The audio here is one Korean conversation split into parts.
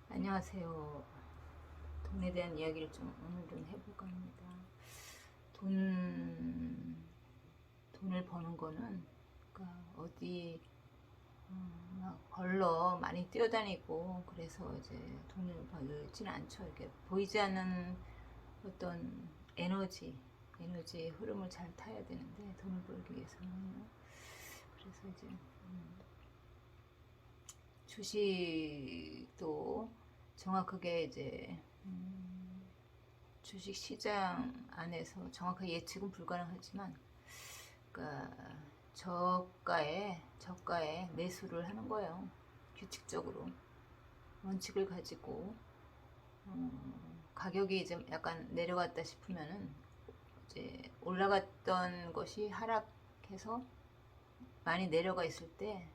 안녕하세요. 돈에 대한 이야기를 좀 오늘은 해볼까 합니다. 돈, 돈을 버는 거는, 그러니까 어디, 막 벌러 많이 뛰어다니고, 그래서 이제 돈을 벌지는 않죠. 이렇게 보이지 않는 어떤 에너지의 흐름을 잘 타야 되는데, 돈을 벌기 위해서는요. 그래서 이제, 주식도 정확하게 이제, 주식 시장 안에서 정확하게 예측은 불가능하지만, 그러니까 저가에 매수를 하는 거예요. 규칙적으로 원칙을 가지고 가격이 이제 약간 내려갔다 싶으면은 이제 올라갔던 것이 하락해서 많이 내려가 있을 때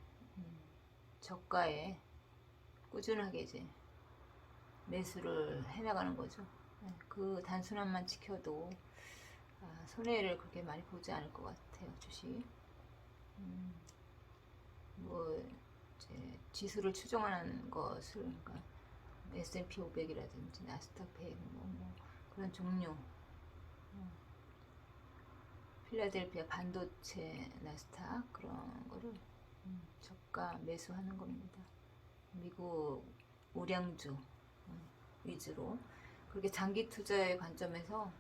저가에 꾸준하게 이제 매수를 해나가는 거죠. 그 단순함만 지켜도 손해를 그렇게 많이 보지 않을 것 같아요, 주식. 뭐 이제 지수를 추종하는 것을, 그러니까 S&P 500이라든지 나스닥 100, 뭐 그런 종류, 필라델피아 반도체 나스닥 그런 거를 저가 매수하는 겁니다. 미국 우량주 위주로 그렇게 장기 투자의 관점에서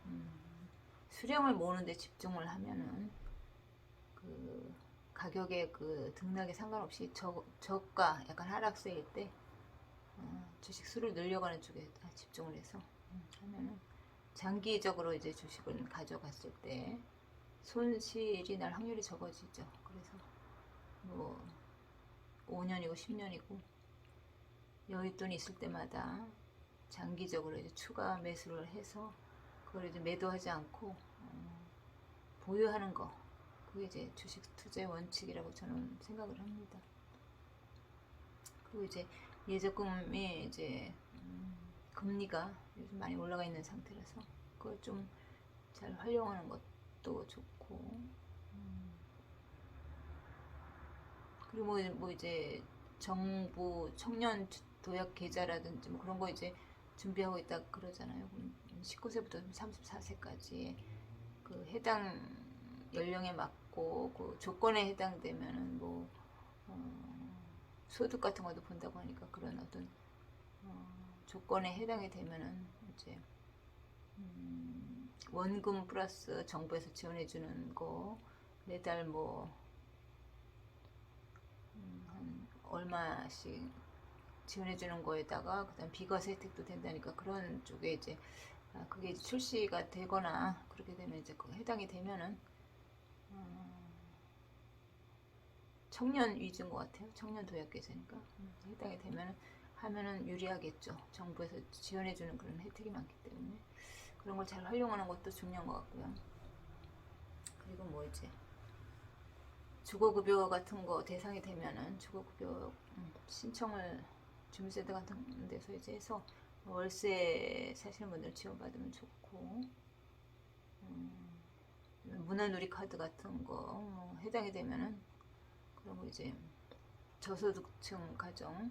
수량을 모으는 데 집중을 하면은 그 가격의 그 등락에 상관없이 저가 약간 하락세일 때 주식 수를 늘려가는 쪽에 집중을 해서 하면은 장기적으로 이제 주식을 가져갔을 때 손실이 날 확률이 적어지죠. 그래서 뭐 5년이고 10년이고 여윳돈이 있을 때마다 장기적으로 이제 추가 매수를 해서 그걸 이제 매도하지 않고 보유하는 거, 그게 이제 주식 투자의 원칙이라고 저는 생각을 합니다. 그리고 이제 예적금이 이제 금리가 요즘 많이 올라가 있는 상태라서 그걸 좀 잘 활용하는 것도 좋고, 그리고 뭐 이제 정부 청년 도약 계좌라든지 뭐 그런 거 이제 준비하고 있다 그러잖아요. 19세부터 34세까지 그 해당 연령에 맞고 그 조건에 해당되면은 뭐 소득 같은 것도 본다고 하니까 그런 어떤 조건에 해당이 되면은 이제 원금 플러스 정부에서 지원해주는 거 매달 뭐 한 얼마씩 지원해주는 거에다가 그다음 비과세 혜택도 된다니까 그런 쪽에 이제 그게 이제 출시가 되거나 그렇게 되면 이제 그 해당이 되면은 청년 위주인 것 같아요. 청년 도약계좌니까 해당이 되면은 하면은 유리하겠죠. 정부에서 지원해주는 그런 혜택이 많기 때문에 그런 걸 잘 활용하는 것도 중요한 것 같고요. 그리고 뭐 이제 주거급여 같은 거 대상이 되면은 주거급여 신청을 주민센터 같은 데서 이제 해서 월세 사시는 분들 지원받으면 좋고, 문화누리 카드 같은 거 해당이 되면은 그런 거 이제 저소득층 가정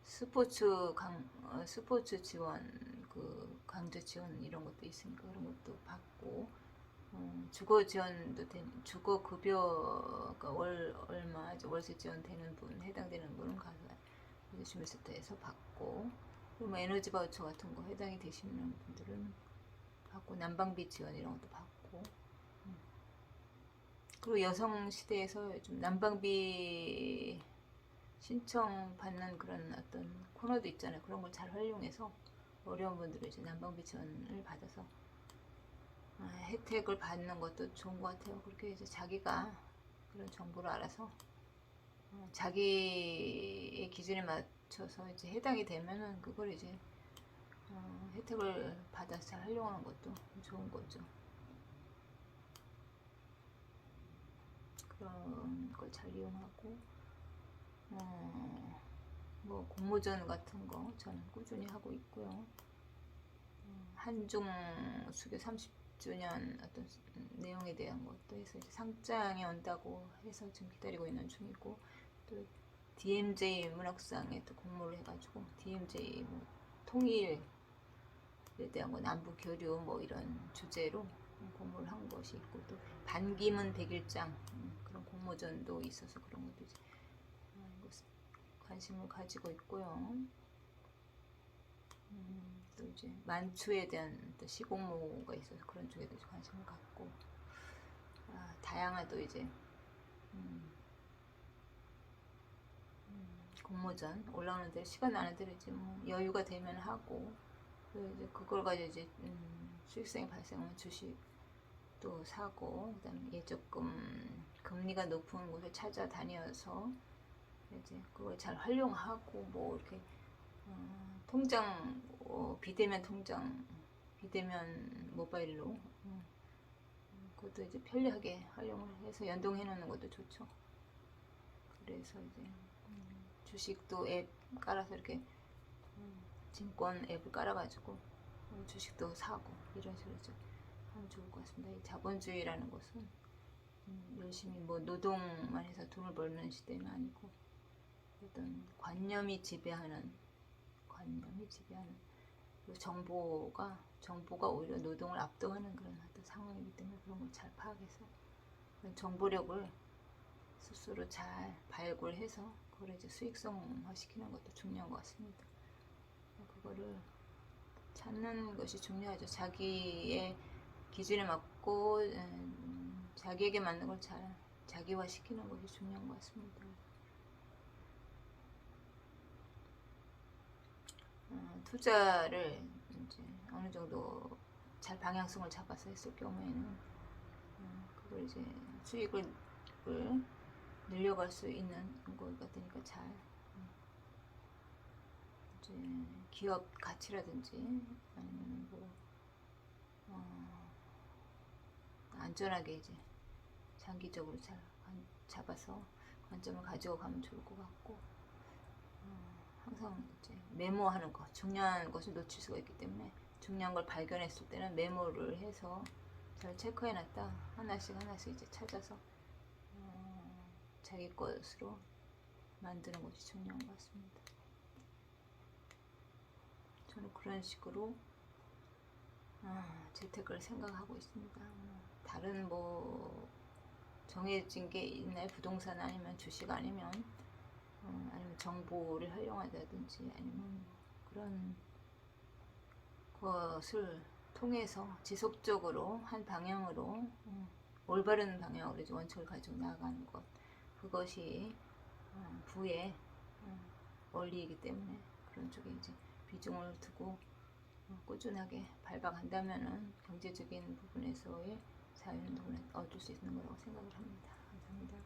스포츠 지원, 그 강제 지원 이런 것도 있으니까 그런 것도 받고, 주거 지원도 주거 급여가 월 얼마 월세 지원 되는 분 해당되는 분은 가서 이제 주민센터에서 받고, 그리고 뭐 에너지 바우처 같은 거 해당이 되시는 분들은 받고, 난방비 지원 이런 것도 받고, 그리고 여성 시대에서 좀 난방비 신청 받는 그런 어떤 코너도 있잖아요. 그런 걸 잘 활용해서 어려운 분들은 이제 난방비 지원을 받아서 혜택을 받는 것도 좋은 것 같아요. 그렇게 이제 자기가 그런 정보를 알아서 자기의 기준에 맞춰서 이제 해당이 되면은 그걸 이제 혜택을 받아서 잘 활용하는 것도 좋은 거죠. 그런 걸 잘 이용하고, 뭐 공모전 같은 거 저는 꾸준히 하고 있고요. 한중 수교 30주년 어떤 내용에 대한 것도 해서 이제 상장이 온다고 해서 지금 기다리고 있는 중이고, 또 DMZ 문학상에 또 공모를 해가지고 DMZ 뭐 통일에 대한 거 남북 교류 뭐 이런 주제로 공모를 한 것이 있고 또 반기문 백일장 그런 공모전도 있어서 그런 것도 이제 관심을 가지고 있고요. 또 이제 만추에 대한 또 시공모가 있어서 그런 쪽에도 관심을 갖고 다양한 또 이제 공모전 올라오는 대로 시간 나는 대로 이제 뭐 여유가 되면 하고 또 이제 그걸 가지고 이제 수익성이 발생하면 주식도 사고 그다음에 예적금 금리가 높은 곳을 찾아다녀서 이제 그걸 잘 활용하고 뭐 이렇게 통장 비대면 통장 비대면 모바일로 그것도 이제 편리하게 활용을 해서 연동해 놓는 것도 좋죠. 그래서 이제 주식도 앱 깔아서 이렇게 증권 앱을 깔아가지고 주식도 사고 이런 식으로 좀 하면 좋을 것 같습니다. 이 자본주의라는 것은 열심히 뭐 노동만 해서 돈을 벌는 시대는 아니고 어떤 관념이 지배하는 그리고 정보가 오히려 노동을 압도하는 그런 어떤 상황이기 때문에 그런 걸 잘 파악해서 그런 정보력을 스스로 잘 발굴해서 그걸 이제 수익성화 시키는 것도 중요한 것 같습니다. 그거를 찾는 것이 중요하죠. 자기의 기준에 맞고 자기에게 맞는 걸 잘 자기화 시키는 것이 중요한 것 같습니다. 투자를 이제 어느 정도 잘 방향성을 잡아서 했을 경우에는 그걸 이제 수익을 늘려갈 수 있는 거가 되니까 잘 이제 기업 가치라든지 아니면 뭐 안전하게 이제 장기적으로 잘 잡아서 관점을 가지고 가면 좋을 것 같고 항상 이제 메모하는 거 중요한 것을 놓칠 수가 있기 때문에 중요한 걸 발견했을 때는 메모를 해서 잘 체크해놨다 하나씩 이제 찾아서 자기 것으로 만드는 것이 중요한 것 같습니다. 저는 그런 식으로 재테크를 생각하고 있습니다. 다른 뭐 정해진 게 있나요? 부동산 아니면 주식 아니면 정보를 활용한다든지 아니면 그런 것을 통해서 지속적으로 한 방향으로 올바른 방향으로 이제 원칙을 가지고 나아가는 것 그것이 부의 원리이기 때문에 그런 쪽에 이제 비중을 두고 꾸준하게 밟아간다면은 경제적인 부분에서의 자유는 누구나 얻을 수 있는 거라고 생각을 합니다. 감사합니다.